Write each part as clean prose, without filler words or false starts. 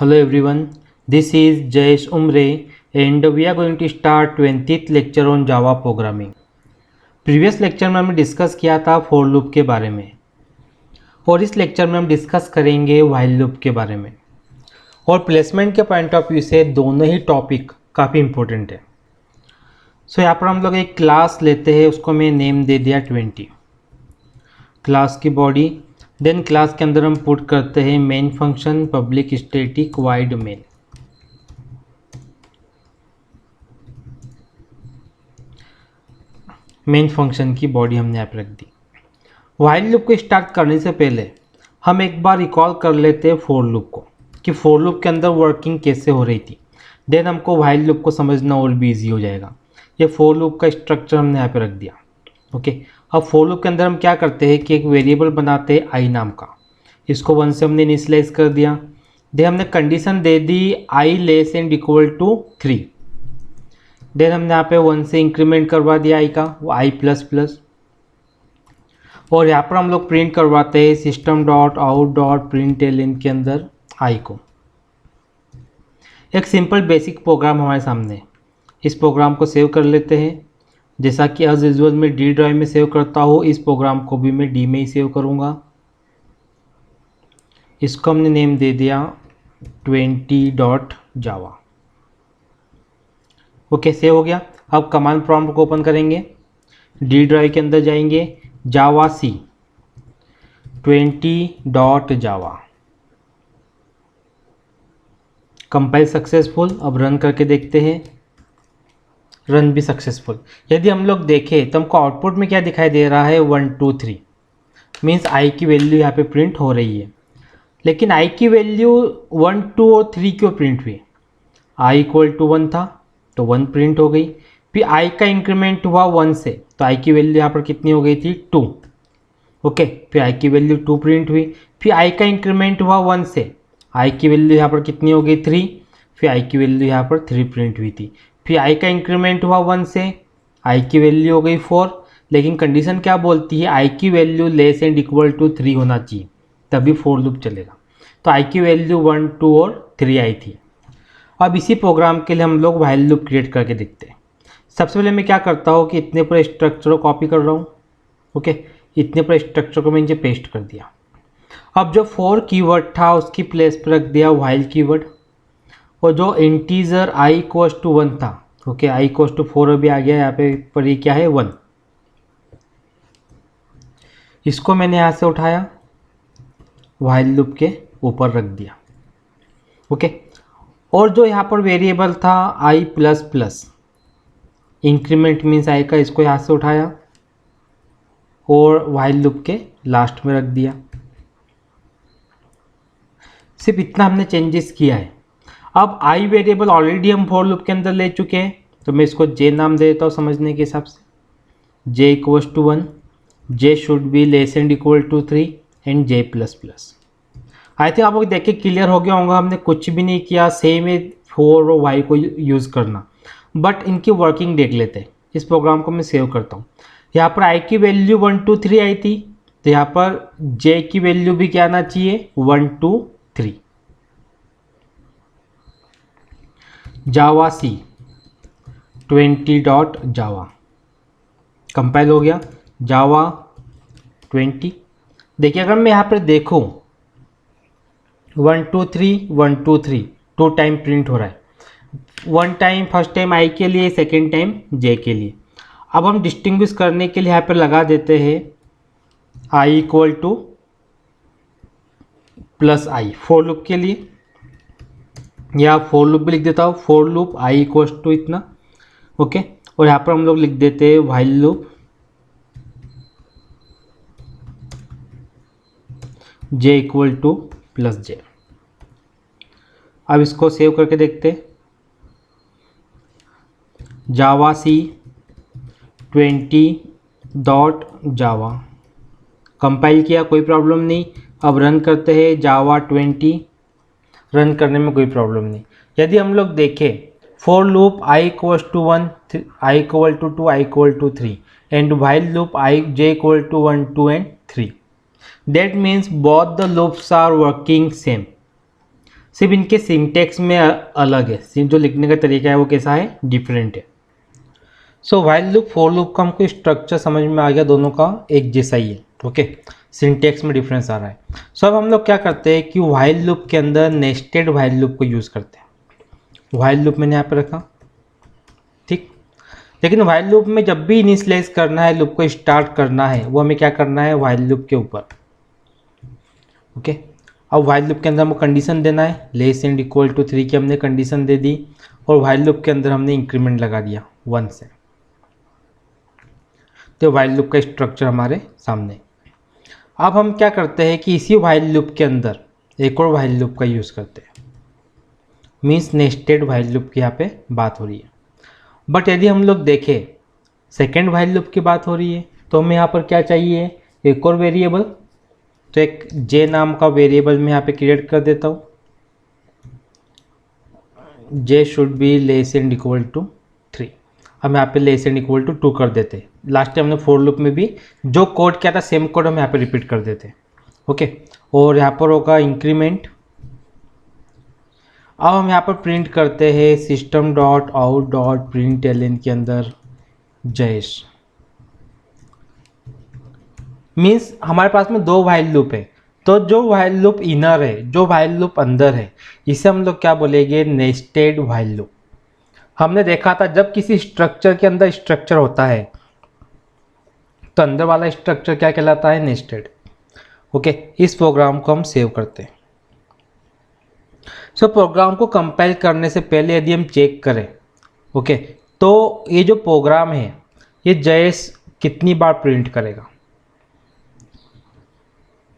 Hello everyone, this is Jayesh Umre and we are going to start 20th lecture on Java programming. Previous lecture में हमने discuss किया था for loop के बारे में और इस लेक्चर में हम डिस्कस करेंगे व्हाइल लूप के बारे में। और प्लेसमेंट के पॉइंट ऑफ व्यू से दोनों ही टॉपिक काफ़ी इंपॉर्टेंट है। सो यहाँ पर हम लोग एक क्लास लेते हैं, उसको मैं नेम दे दिया 20। क्लास की बॉडी, देन क्लास के अंदर हम पुट करते हैं main function public static wide main. Main function की बॉडी हमने यहाँ पर रख दी। व्हाइल लूप को स्टार्ट करने से पहले हम एक बार रिकॉल कर लेते हैं फॉर लूप को कि फॉर लूप के अंदर वर्किंग कैसे हो रही थी। देन हमको व्हाइल लूप को समझना और भी ईजी हो जाएगा। ये फॉर लूप का स्ट्रक्चर हमने यहाँ पे रख दिया। ओके, अब फॉर लूप के अंदर हम क्या करते हैं कि एक वेरिएबल बनाते हैं आई नाम का। इसको 1 से हमने इनिशियलाइज कर दिया। देन हमने कंडीशन दे दी i less and equal to 3। Then हमने यहाँ पे 1 से इंक्रीमेंट करवा दिया आई का, वो आई प्लस प्लस। और यहाँ पर हम लोग प्रिंट करवाते हैं system dot out dot print L के अंदर आई को। एक सिंपल बेसिक प्रोग्राम हमारे सामने है। इस प्रोग्राम को सेव कर लेते हैं। जैसा कि एज यूजुअल मैं डी ड्राइव में सेव करता हूँ, इस प्रोग्राम को भी मैं डी में ही सेव करूँगा। इसको हमने नेम दे दिया 20.java। ओके, सेव हो गया। अब कमांड प्रॉम्प्ट को ओपन करेंगे, डी ड्राइव के अंदर जाएंगे, जावा सी 20.java। Compile successful. अब रन करके देखते हैं, रन भी सक्सेसफुल। यदि हम लोग देखें तो हमको आउटपुट में क्या दिखाई दे रहा है 1 2 3 मीन्स आई की वैल्यू यहाँ पे प्रिंट हो रही है। लेकिन आई की वैल्यू 1 2 और 3 क्यों प्रिंट हुई? आई इक्वल टू 1 था तो 1 प्रिंट हो गई। फिर आई का इंक्रीमेंट हुआ 1 से तो आई की वैल्यू यहाँ पर कितनी हो गई थी 2। ओके, फिर आई की वैल्यू 2 प्रिंट हुई। फिर आई का इंक्रीमेंट हुआ 1 से, आई की वैल्यू यहाँ पर कितनी हो गई 3। फिर आई की वैल्यू यहाँ पर 3 प्रिंट हुई थी। फिर आई का इंक्रीमेंट हुआ 1 से, आई की वैल्यू हो गई 4। लेकिन कंडीशन क्या बोलती है? आई की value less and equal to 3 होना चाहिए, तभी फॉर लूप चलेगा। तो आई की वैल्यू 1 2 और 3 आई थी। अब इसी प्रोग्राम के लिए हम लोग व्हाइल लूप क्रिएट करके देखते हैं। सबसे पहले मैं क्या करता हूँ कि इतने पूरे स्ट्रक्चर को कॉपी कर रहा हूँ। ओके, इतने पूरे स्ट्रक्चर को मैं नीचे पेस्ट कर दिया। अब जो फॉर कीवर्ड था उसकी प्लेस पर रख दिया व्हाइल कीवर्ड। और जो इंटीजर आई इक्वल्स टू 1 था, ओके, आई इक्वल्स टू 4 अभी आ गया यहाँ पे, पर ये क्या है 1। इसको मैंने यहाँ से उठाया, व्हाइल लूप के ऊपर रख दिया। ओके, और जो यहाँ पर वेरिएबल था I plus plus, increment means I का, इसको यहाँ से उठाया और व्हाइल लूप के लास्ट में रख दिया। सिर्फ इतना हमने चेंजेस किया है। अब आई वेरिएबल ऑलरेडी हम फॉर लूप के अंदर ले चुके हैं, तो मैं इसको जे नाम दे देता हूँ समझने के हिसाब से। J equals to 1, J should be less and equal to 3 and J plus plus. I think आप लोग देख के क्लियर हो गया होगा, हमने कुछ भी नहीं किया, सेम है फॉर और वाई को यूज़ करना। बट इनकी वर्किंग देख लेते हैं। इस प्रोग्राम को मैं सेव करता हूँ। यहाँ पर आई की वैल्यू 1 2 3 आई थी, तो यहाँ पर जे की वैल्यू भी क्या आना चाहिए 1 2 3। जावा सी 20.java कंपाइल हो गया। जावा 20। देखिए अगर मैं यहाँ पर देखूँ 1 2 3 1 2 3 2 टाइम प्रिंट हो रहा है। 1 टाइम फर्स्ट टाइम आई के लिए, सेकेंड टाइम जे के लिए। अब हम डिस्टिंग्विश करने के लिए यहाँ पर लगा देते हैं I equal to plus I for loop के लिए, या फॉर लूप भी लिख देता हूँ, for loop I equals to इतना। ओके, और यहाँ पर हम लोग लिख देते हैं while loop J equal to plus J. अब इसको सेव करके देखते हैं। जावा सी 20.java कंपाइल किया, कोई प्रॉब्लम नहीं। अब रन करते हैं जावा 20, रन करने में कोई प्रॉब्लम नहीं। यदि हम लोग देखें for loop I equals to 1, i equal to 2, i equal to 3 and while loop i j equal to 1 2 and 3, that means both the loops are working same। सिर्फ इनके सिंटेक्स में अलग है, जो लिखने का तरीका है वो कैसा है, डिफरेंट है। सो व्हाइल लूप फॉर लूप का हमको स्ट्रक्चर समझ में आ गया, दोनों का एक जैसा ही है। ओके, सिंटेक्स में डिफरेंस आ रहा है। सो अब हम लोग क्या करते हैं कि व्हाइल लूप के अंदर नेस्टेड व्हाइल लूप को यूज़ करते हैं। व्हाइल लूप मैंने यहाँ पे रखा, ठीक। लेकिन व्हाइल लूप में जब भी इनिशियलाइज करना है, लूप को स्टार्ट करना है, वो हमें क्या करना है, व्हाइल लूप के ऊपर। ओके, अब व्हाइल लूप के अंदर हमको कंडीशन देना है, लेस एंड इक्वल टू 3 की हमने कंडीशन दे दी, और व्हाइल लूप के अंदर हमने इंक्रीमेंट लगा दिया 1 से। तो व्हाइल लूप का स्ट्रक्चर हमारे सामने। अब हम क्या करते हैं कि इसी व्हाइल लूप के अंदर एक और व्हाइल लूप का यूज़ करते हैं, मीन्स नेस्टेड व्हाइल लूप की यहाँ पे बात हो रही है। बट यदि हम लोग देखें सेकेंड व्हाइल लूप की बात हो रही है, तो हमें यहाँ पर क्या चाहिए, एक और वेरिएबल। तो एक जे नाम का वेरिएबल मैं यहाँ पे क्रिएट कर देता हूँ। J should be less and equal to 3। हम यहाँ पे लेस एंड इक्वल टू 2 कर देते। लास्ट टाइम हमने फॉर लूप में भी जो कोड किया था सेम कोड हम यहाँ पे रिपीट कर देते। ओके, और यहाँ पर होगा इंक्रीमेंट। अब हम यहाँ पर प्रिंट करते हैं system dot out dot print ln के अंदर जयेश। मीन्स हमारे पास में 2 व्हाइल लूप है, तो जो व्हाइल लूप इनर है, जो व्हाइल लूप अंदर है, इसे हम लोग क्या बोलेंगे, नेस्टेड व्हाइल लूप। हमने देखा था जब किसी स्ट्रक्चर के अंदर स्ट्रक्चर होता है तो अंदर वाला स्ट्रक्चर क्या कहलाता है, नेस्टेड। ओके, इस प्रोग्राम को हम सेव करते हैं। सो प्रोग्राम को कंपाइल करने से पहले यदि हम चेक करें, ओके, तो ये जो प्रोग्राम है ये जयेश कितनी बार प्रिंट करेगा।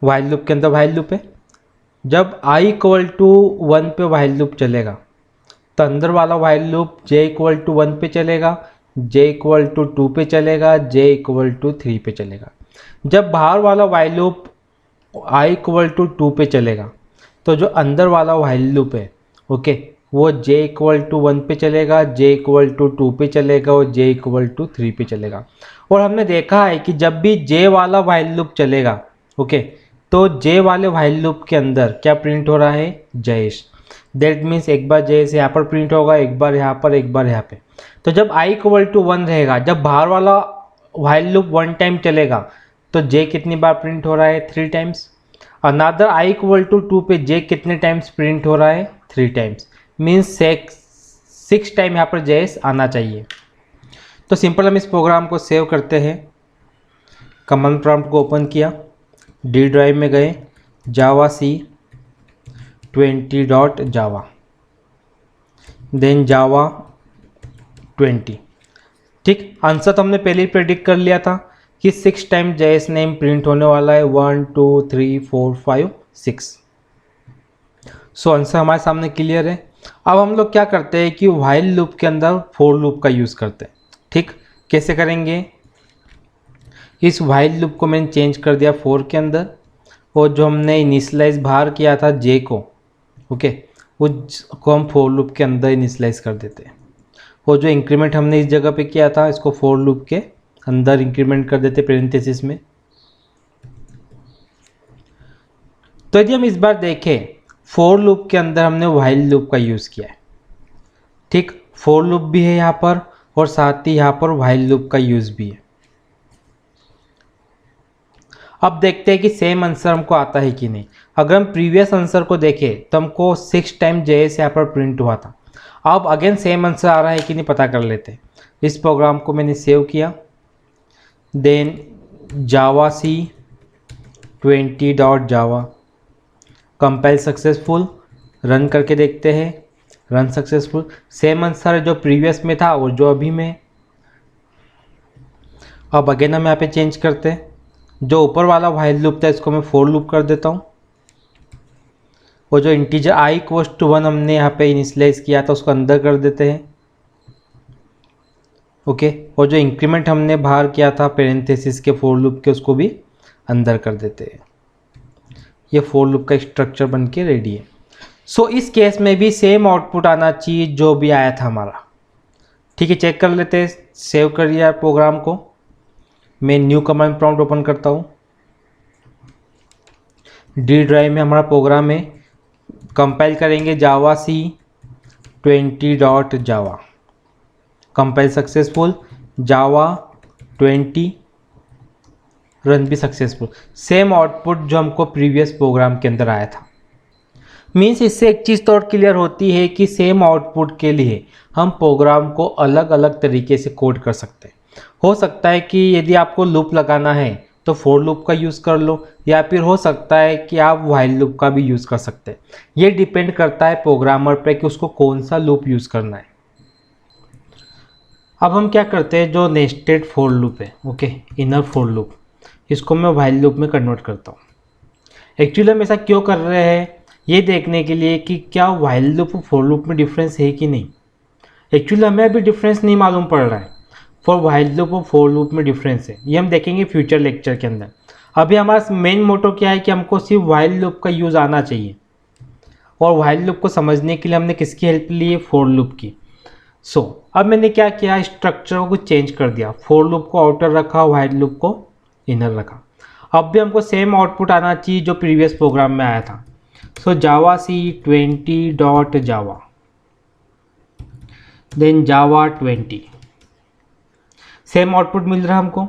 व्हाइल लूप के अंदर व्हाइल लूप है, जब i इक्वल टू 1 पे व्हाइल लूप चलेगा तो अंदर वाला while loop j equal to 1 पे चलेगा, j इक्वल टू 2 पे चलेगा, j इक्वल टू 3 पे चलेगा। जब बाहर वाला while loop i equal to 2 पे चलेगा तो जो अंदर वाला व्हाइल लूप है, ओके, वो j इक्वल टू 1 पे चलेगा, j इक्वल टू 2 पे चलेगा और j इक्वल टू 3 पे चलेगा। और हमने देखा है कि जब भी j वाला व्हाइल लूप चलेगा, ओके, तो j वाले व्हाइल लूप के अंदर क्या प्रिंट हो रहा है, जयेश। दैट मीन्स एक बार जयेश यहाँ पर प्रिंट होगा, एक बार यहाँ पर, एक बार यहाँ पे। तो जब i इक्वल टू 1 रहेगा, जब बाहर वाला व्हाइल लूप 1 टाइम चलेगा तो j कितनी बार प्रिंट हो रहा है, 3 times. Another i equal to 2 पे j कितने टाइम्स प्रिंट हो रहा है, 3 टाइम्स। मीन्स 6 टाइम यहाँ पर जयेश आना चाहिए। तो सिंपल हम इस प्रोग्राम को सेव करते हैं। कमांड प्रॉम्प्ट को ओपन किया, डी ड्राइव में गए, जावा सी 20.java, देन जावा 20। ठीक, आंसर तो हमने पहले ही प्रेडिक्ट कर लिया था कि 6 टाइम जयेश नेम प्रिंट होने वाला है, 1 2 3 4 5 6। सो आंसर हमारे सामने क्लियर है। अब हम लोग क्या करते हैं कि व्हाइल लूप के अंदर फॉर लूप का यूज़ करते हैं। ठीक, कैसे करेंगे, इस व्हाइल लूप को मैंने चेंज कर दिया फॉर के अंदर, और जो हमने इनिशियलाइज बाहर किया था जे को, ओके, उसको हम फॉर लूप के अंदर इनिशियलाइज कर देते हैं। और जो इंक्रीमेंट हमने इस जगह पे किया था इसको फॉर लूप के अंदर इंक्रीमेंट कर देते पेरेंथेसिस में। तो यदि हम इस बार देखें, फॉर लूप के अंदर हमने व्हाइल लूप का यूज़ किया है। ठीक, फॉर लूप भी है यहाँ पर और साथ ही यहाँ पर व्हाइल लूप का यूज़ भी है। अब देखते हैं कि सेम आंसर हमको आता है कि नहीं। अगर हम प्रीवियस आंसर को देखें तो हमको 6 टाइम जयेश यहाँ पर प्रिंट हुआ था। अब अगेन सेम आंसर आ रहा है कि नहीं पता कर लेते हैं। इस प्रोग्राम को मैंने सेव किया, देन जावा सी 20.java, कंपाइल सक्सेसफुल, रन करके देखते हैं, रन सक्सेसफुल। सेम आंसर जो प्रीवियस में था और जो अभी में। अब अगेन हम यहाँ पे चेंज करते हैं, जो ऊपर वाला व्हाइल लूप था इसको मैं फॉर लूप कर देता हूँ, और जो इंटीजर i इक्वल्स टू 1 हमने यहाँ पे इनिशियलाइज किया था उसको अंदर कर देते हैं। ओके, और जो इंक्रीमेंट हमने बाहर किया था पेरेंथेसिस के फॉर लूप के उसको भी अंदर कर देते हैं। ये फॉर लूप का स्ट्रक्चर बन के रेडी है। सो इस केस में भी सेम आउटपुट आना चाहिए जो भी आया था हमारा। ठीक है, चेक कर लेते हैं। सेव कर लिया प्रोग्राम को, मैं न्यू कमांड प्रॉम्प्ट ओपन करता हूँ। डी ड्राइव में हमारा प्रोग्राम है, कंपाइल करेंगे जावा सी 20.java, कंपाइल सक्सेसफुल, जावा 20, रन भी सक्सेसफुल। सेम आउटपुट जो हमको प्रीवियस प्रोग्राम के अंदर आया था। मीन्स इससे एक चीज़ तो और क्लियर होती है कि सेम आउटपुट के लिए हम प्रोग्राम को अलग अलग तरीके से कोड कर सकते हैं। हो सकता है कि यदि आपको लूप लगाना है तो फॉर लूप का यूज़ कर लो, या फिर हो सकता है कि आप व्हाइल लूप का भी यूज़ कर सकते हैं। ये डिपेंड करता है प्रोग्रामर पे कि उसको कौन सा लूप यूज़ करना है। अब हम क्या करते हैं, जो नेस्टेड फॉर लूप है, ओके, इनर फॉर लूप, इसको मैं व्हाइल लूप में कन्वर्ट करता हूँ। एक्चुअली हम ऐसा क्यों कर रहे हैं, ये देखने के लिए कि क्या व्हाइल लूप और फॉर लूप में डिफरेंस है कि नहीं। एक्चुअली हमें अभी डिफरेंस नहीं मालूम पड़ रहा है, फॉर व्हाइल लूप और फॉर लूप में डिफरेंस है, ये हम देखेंगे फ्यूचर लेक्चर के अंदर। अभी हमारा मेन मोटो क्या है कि हमको सिर्फ व्हाइल लूप का यूज़ आना चाहिए, और व्हाइल लूप को समझने के लिए हमने किसकी हेल्प ली है, फॉर लूप की। अब मैंने क्या किया, स्ट्रक्चर को चेंज कर दिया, फॉर लूप को आउटर रखा, व्हाइल लूप को इनर रखा। अब भी हमको सेम आउटपुट आना चाहिए जो प्रीवियस प्रोग्राम में आया था। जावा सी 20.java, देन जावा 20, सेम आउटपुट मिल रहा है हमको।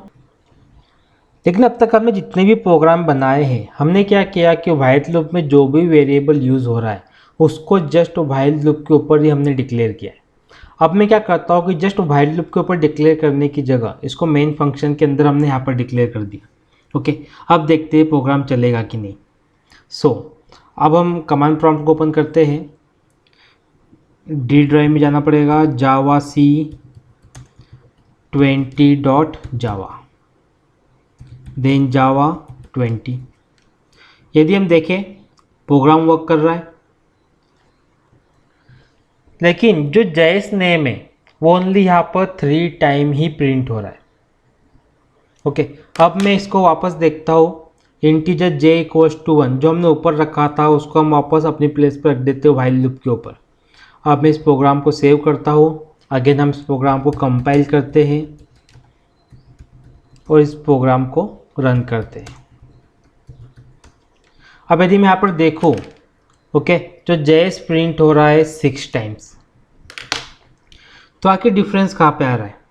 लेकिन अब तक हमने जितने भी प्रोग्राम बनाए हैं, हमने क्या किया कि व्हाइल लूप में जो भी वेरिएबल यूज़ हो रहा है उसको जस्ट व्हाइल लूप के ऊपर ही हमने डिक्लेयर किया है। अब मैं क्या करता हूँ कि जस्ट व्हाइल लूप के ऊपर डिक्लेयर करने की जगह इसको मेन फंक्शन के अंदर हमने यहाँ पर डिक्लेयर कर दिया। ओके, अब देखते हैं प्रोग्राम चलेगा कि नहीं। अब हम कमांड प्रॉम्प्ट को ओपन करते हैं, डी ड्राइव में जाना पड़ेगा, जावा सी 20.java, देन जावा 20। यदि हम देखें प्रोग्राम वर्क कर रहा है, लेकिन जो जेएस नेम है वो ओनली यहाँ पर 3 टाइम ही प्रिंट हो रहा है। ओके, अब मैं इसको वापस देखता हूँ, इंटीजर j इक्वल्स टू 1 जो हमने ऊपर रखा था उसको हम वापस अपनी प्लेस पर रख देते हैं व्हाइल लूप के ऊपर। अब मैं इस प्रोग्राम को सेव करता हूँ, अगेन हम इस प्रोग्राम को कंपाइल करते हैं और इस प्रोग्राम को रन करते हैं। अब यदि मैं यहाँ पर देखूँ, ओके, जो जेएस प्रिंट हो रहा है 6 टाइम्स, तो आखिर डिफरेंस कहाँ पे आ रहा है।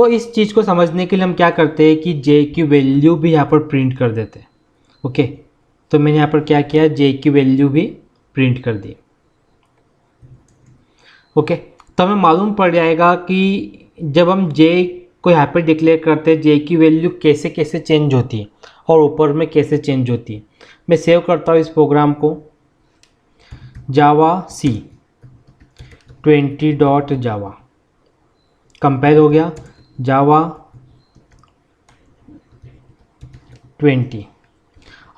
इस चीज़ को समझने के लिए हम क्या करते हैं कि जे की वैल्यू भी यहाँ पर प्रिंट कर देते हैं। ओके, तो मैंने यहाँ पर क्या किया, जे की वैल्यू भी प्रिंट कर दी। ओके, तो हमें मालूम पड़ जाएगा कि जब हम जे को यहाँ पर डिक्लेयर करते हैं जे की वैल्यू कैसे कैसे चेंज होती है और ऊपर में कैसे चेंज होती है। मैं सेव करता हूँ इस प्रोग्राम को, जावा सी 20.java, कंपाइल हो गया, जावा 20।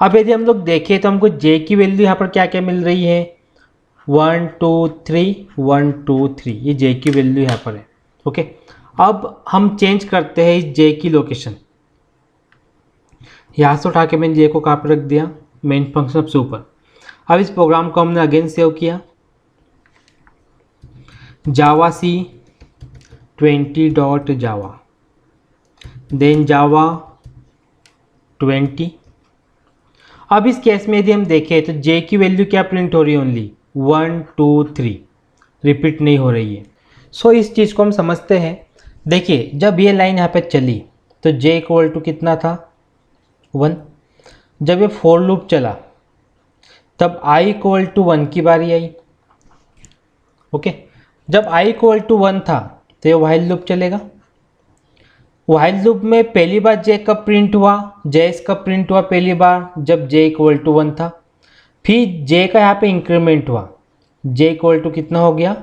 अब यदि हम लोग देखें तो हमको जे की वैल्यू यहाँ पर क्या क्या मिल रही है, 1 2 3 1 2 3, ये जे की वैल्यू यहाँ पर है। ओके, अब हम चेंज करते हैं इस जे की लोकेशन, यहाँ से उठा के मैंने जे को कहाँ पर रख दिया, मेन फंक्शन से ऊपर। अब इस प्रोग्राम को हमने अगेन सेव किया, जावा सी 20.java, देन जावा 20। अब इस केस में यदि हम देखें तो जे की वैल्यू क्या प्रिंट हो रही है, ओनली 1 2 3, रिपीट नहीं हो रही है। इस चीज़ को हम समझते हैं। देखिए जब ये लाइन यहाँ पे चली तो जे इक्वल टू कितना था, 1। जब ये फॉर लूप चला तब i इक्वल टू 1 की बारी आई। ओके, जब i इक्वल टू 1 था तो ये व्हाइल लूप चलेगा। व्हाइल लूप में पहली बार j कब प्रिंट हुआ, जेएस कब प्रिंट हुआ, पहली बार जब j इक्वल टू 1 था। फिर j का यहाँ पे इंक्रीमेंट हुआ, j इक्वल टू कितना हो गया,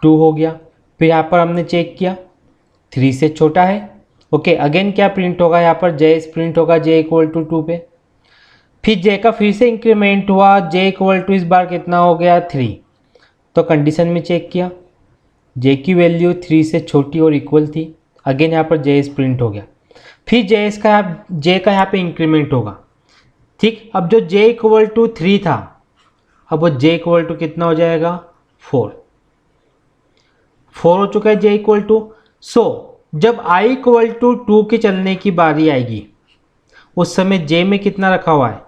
2 हो गया। फिर यहाँ पर हमने चेक किया 3 से छोटा है। ओके, अगेन क्या प्रिंट होगा, यहाँ पर जेएस प्रिंट होगा j इक्वल टू 2 पे। फिर j का फिर से इंक्रीमेंट हुआ, j इक्वल टू इस बार कितना हो गया, 3। तो कंडीशन में चेक किया, j की वैल्यू 3 से छोटी और इक्वल थी, अगेन यहाँ पर जेएस प्रिंट हो गया। फिर j का यहाँ पे इंक्रीमेंट होगा, ठीक। अब जो j इक्वल टू 3 था, अब वो j इक्वल टू कितना हो जाएगा, 4 हो चुका है j इक्वल टू। जब i इक्वल टू 2 के चलने की बारी आएगी उस समय j में कितना रखा हुआ है,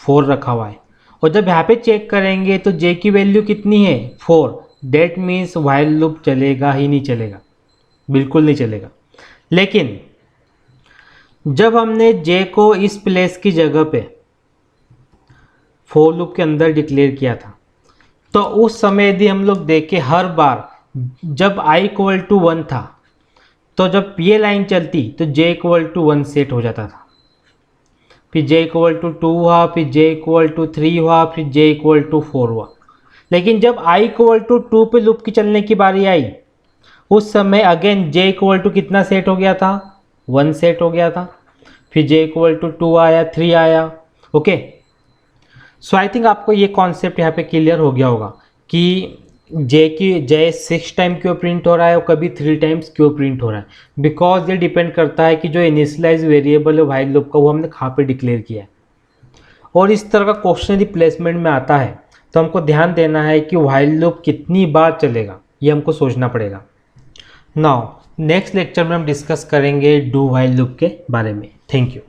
4 रखा हुआ है। और जब यहाँ पे चेक करेंगे तो जे की वैल्यू कितनी है 4, डेट मीन्स व्हाइल लूप चलेगा ही नहीं चलेगा, बिल्कुल नहीं चलेगा। लेकिन जब हमने जे को इस प्लेस की जगह पे फोर लूप के अंदर डिक्लेयर किया था, तो उस समय यदि हम लोग देखें हर बार जब i इक्वल टू 1 था तो जब ये लाइन चलती तो j इक्वल टू 1 सेट हो जाता था, फिर j इक्वल टू 2 हुआ, फिर j इक्वल टू 3 हुआ, फिर j इक्वल टू 4 हुआ। लेकिन जब i इक्वल टू 2 पे लूप की चलने की बारी आई उस समय अगेन j इक्वल टू कितना सेट हो गया था 1 सेट हो गया था, फिर j इक्वल टू 2 आया, 3 आया। ओके, सो आई थिंक आपको ये कॉन्सेप्ट यहाँ पे क्लियर हो गया होगा कि जे 6 टाइम क्यों प्रिंट हो रहा है और कभी 3 टाइम्स क्यों प्रिंट हो रहा है, बिकॉज ये डिपेंड करता है कि जो इनिशियलाइज वेरिएबल है व्हाइल लूप का वो हमने कहाँ पे डिक्लेयर किया है। और इस तरह का क्वेश्चन यदि प्लेसमेंट में आता है तो हमको ध्यान देना है कि व्हाइल लूप कितनी बार चलेगा, ये हमको सोचना पड़ेगा। नाउ नेक्स्ट लेक्चर में हम डिस्कस करेंगे डू व्हाइल लूप के बारे में। Thank you.